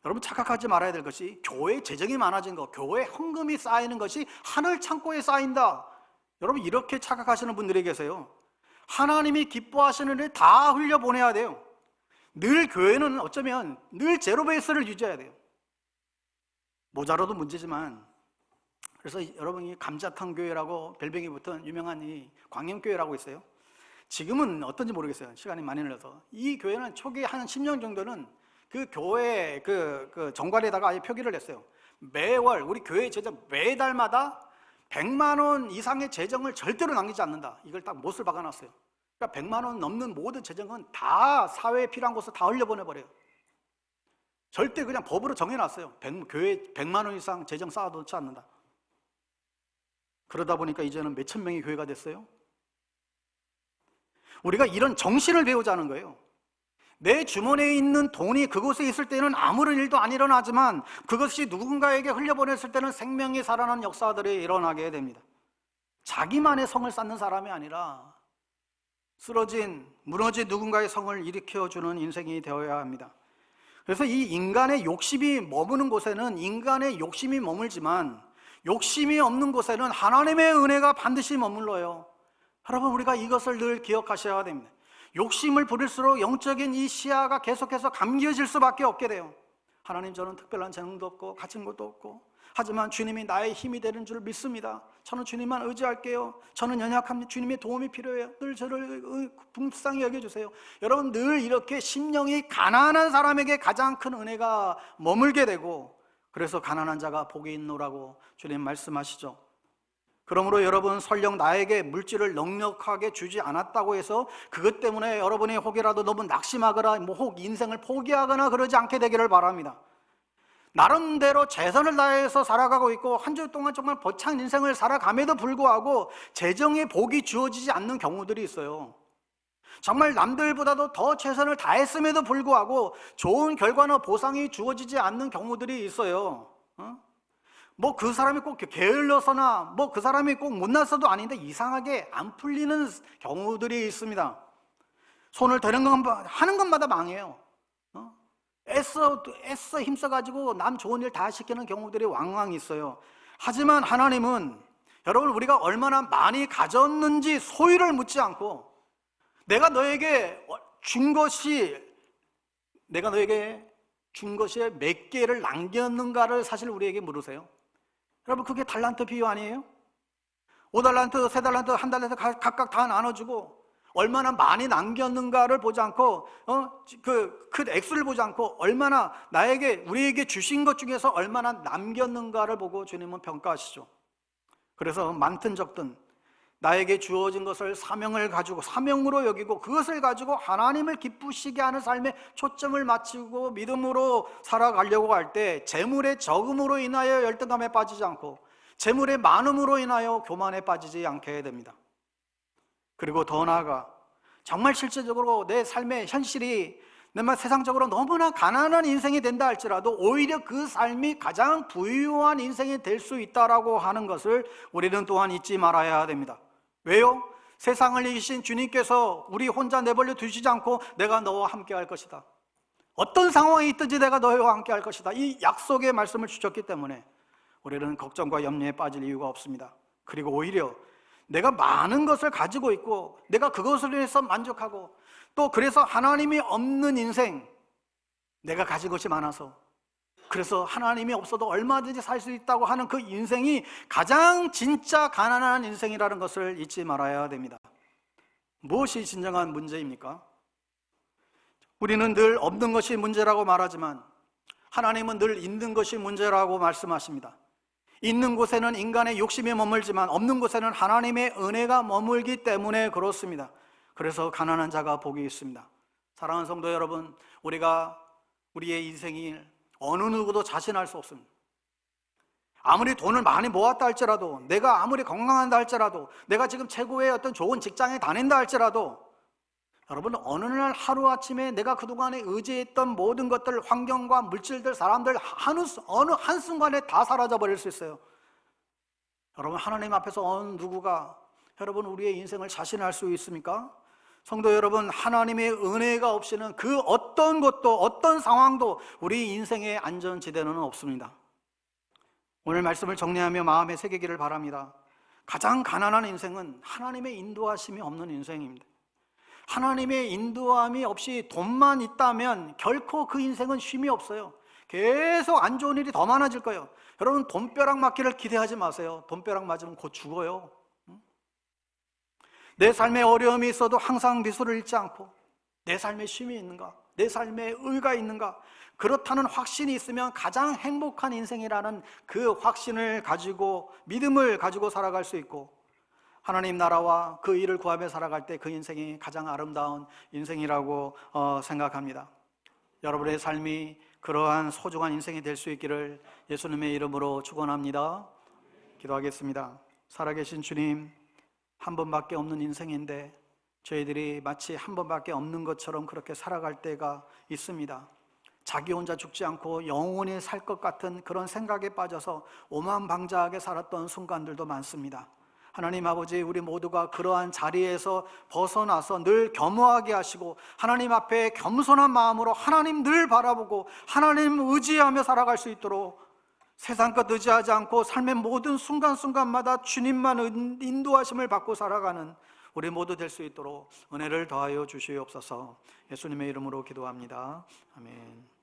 여러분, 착각하지 말아야 될 것이 교회 재정이 많아진 것, 교회 헌금이 쌓이는 것이 하늘 창고에 쌓인다. 여러분, 이렇게 착각하시는 분들이 계세요. 하나님이 기뻐하시는 일 다 흘려보내야 돼요. 늘 교회는 어쩌면 늘 제로 베이스를 유지해야 돼요. 모자라도 문제지만, 그래서 여러분이 감자탕 교회라고 별명이 붙은 유명한 이 광영교회라고 있어요. 지금은 어떤지 모르겠어요. 시간이 많이 흘러서. 이 교회는 초기 한 10년 정도는 그 교회 그 정관에다가 아예 표기를 했어요. 매월 우리 교회 재정 매달마다 100만 원 이상의 재정을 절대로 남기지 않는다. 이걸 딱 못을 박아놨어요. 그러니까 100만 원 넘는 모든 재정은 다 사회에 필요한 곳을 다 흘려보내버려요. 절대 그냥 법으로 정해놨어요. 교회 100만 원 이상 재정 쌓아놓지 않는다. 그러다 보니까 이제는 몇천 명의 교회가 됐어요. 우리가 이런 정신을 배우자는 거예요. 내 주머니에 있는 돈이 그곳에 있을 때는 아무런 일도 안 일어나지만 그것이 누군가에게 흘려보냈을 때는 생명이 살아나는 역사들이 일어나게 됩니다. 자기만의 성을 쌓는 사람이 아니라 무너진 누군가의 성을 일으켜주는 인생이 되어야 합니다. 그래서 이 인간의 욕심이 머무는 곳에는 인간의 욕심이 머물지만 욕심이 없는 곳에는 하나님의 은혜가 반드시 머물러요. 여러분, 우리가 이것을 늘 기억하셔야 됩니다. 욕심을 부릴수록 영적인 이 시야가 계속해서 감겨질 수밖에 없게 돼요. 하나님, 저는 특별한 재능도 없고 가진 것도 없고 하지만 주님이 나의 힘이 되는 줄 믿습니다. 저는 주님만 의지할게요. 저는 연약합니다. 주님의 도움이 필요해요. 늘 저를 불쌍히 여겨주세요. 여러분, 늘 이렇게 심령이 가난한 사람에게 가장 큰 은혜가 머물게 되고, 그래서 가난한 자가 복이 있노라고 주님 말씀하시죠. 그러므로 여러분, 설령 나에게 물질을 넉넉하게 주지 않았다고 해서 그것 때문에 여러분이 혹이라도 너무 낙심하거나 혹 인생을 포기하거나 그러지 않게 되기를 바랍니다. 나름대로 최선을 다해서 살아가고 있고 한 주 동안 정말 벅찬 인생을 살아감에도 불구하고 재정의 복이 주어지지 않는 경우들이 있어요. 정말 남들보다도 더 최선을 다했음에도 불구하고 좋은 결과나 보상이 주어지지 않는 경우들이 있어요. 그 사람이 꼭 게을러서나 그 사람이 꼭 못났어도 아닌데 이상하게 안 풀리는 경우들이 있습니다. 손을 대는 하는 것마다 망해요. 애써 힘써가지고 남 좋은 일 다 시키는 경우들이 왕왕 있어요. 하지만 하나님은 여러분, 우리가 얼마나 많이 가졌는지 소유를 묻지 않고 내가 너에게 준 것이 몇 개를 남겼는가를 사실 우리에게 물으세요. 여러분, 그게 달란트 비유 아니에요? 5달란트, 3달란트, 1달란트 각각 다 나눠주고 얼마나 많이 남겼는가를 보지 않고 그 액수를 보지 않고 얼마나 우리에게 주신 것 중에서 얼마나 남겼는가를 보고 주님은 평가하시죠. 그래서 많든 적든 나에게 주어진 것을 사명으로 여기고 그것을 가지고 하나님을 기쁘시게 하는 삶에 초점을 맞추고 믿음으로 살아가려고 할 때 재물의 적음으로 인하여 열등감에 빠지지 않고 재물의 많음으로 인하여 교만에 빠지지 않게 됩니다. 그리고 더 나아가 정말 실제적으로 내 삶의 현실이 세상적으로 너무나 가난한 인생이 된다 할지라도 오히려 그 삶이 가장 부유한 인생이 될 수 있다라고 하는 것을 우리는 또한 잊지 말아야 됩니다. 왜요? 세상을 이기신 주님께서 우리 혼자 내버려 두시지 않고 내가 너와 함께 할 것이다. 어떤 상황이 있든지 내가 너와 함께 할 것이다. 이 약속의 말씀을 주셨기 때문에 우리는 걱정과 염려에 빠질 이유가 없습니다. 그리고 오히려 내가 많은 것을 가지고 있고 내가 그것을 위해서 만족하고 또 그래서 하나님이 없는 인생, 내가 가진 것이 많아서 그래서 하나님이 없어도 얼마든지 살 수 있다고 하는 그 인생이 가장 진짜 가난한 인생이라는 것을 잊지 말아야 됩니다. 무엇이 진정한 문제입니까? 우리는 늘 없는 것이 문제라고 말하지만 하나님은 늘 있는 것이 문제라고 말씀하십니다. 있는 곳에는 인간의 욕심이 머물지만 없는 곳에는 하나님의 은혜가 머물기 때문에 그렇습니다. 그래서 가난한 자가 복이 있습니다. 사랑하는 성도 여러분, 우리가 우리의 인생이 어느 누구도 자신할 수 없습니다. 아무리 돈을 많이 모았다 할지라도, 내가 아무리 건강한다 할지라도, 내가 지금 최고의 어떤 좋은 직장에 다닌다 할지라도, 여러분 어느 날 하루아침에 내가 그동안에 의지했던 모든 것들, 환경과 물질들, 사람들 어느 한순간에 다 사라져 버릴 수 있어요. 여러분 하나님 앞에서 어느 누구가 여러분 우리의 인생을 자신할 수 있습니까? 성도 여러분, 하나님의 은혜가 없이는 그 어떤 것도 어떤 상황도 우리 인생의 안전지대는 없습니다. 오늘 말씀을 정리하며 마음에 새기기를 바랍니다. 가장 가난한 인생은 하나님의 인도하심이 없는 인생입니다. 하나님의 인도함이 없이 돈만 있다면 결코 그 인생은 쉼이 없어요. 계속 안 좋은 일이 더 많아질 거예요. 여러분 돈벼락 맞기를 기대하지 마세요. 돈벼락 맞으면 곧 죽어요. 내 삶에 어려움이 있어도 항상 미소를 잃지 않고 내 삶에 쉼이 있는가? 내 삶에 의가 있는가? 그렇다는 확신이 있으면 가장 행복한 인생이라는 그 확신을 가지고 믿음을 가지고 살아갈 수 있고 하나님 나라와 그 일을 구하며 살아갈 때 그 인생이 가장 아름다운 인생이라고 생각합니다. 여러분의 삶이 그러한 소중한 인생이 될 수 있기를 예수님의 이름으로 축원합니다. 기도하겠습니다. 살아계신 주님, 한 번밖에 없는 인생인데 저희들이 마치 한 번밖에 없는 것처럼 그렇게 살아갈 때가 있습니다. 자기 혼자 죽지 않고 영원히 살 것 같은 그런 생각에 빠져서 오만방자하게 살았던 순간들도 많습니다. 하나님 아버지, 우리 모두가 그러한 자리에서 벗어나서 늘 겸허하게 하시고 하나님 앞에 겸손한 마음으로 하나님 늘 바라보고 하나님 의지하며 살아갈 수 있도록 세상 것 의지하지 않고 삶의 모든 순간순간마다 주님만 인도하심을 받고 살아가는 우리 모두 될 수 있도록 은혜를 더하여 주시옵소서. 예수님의 이름으로 기도합니다. 아멘.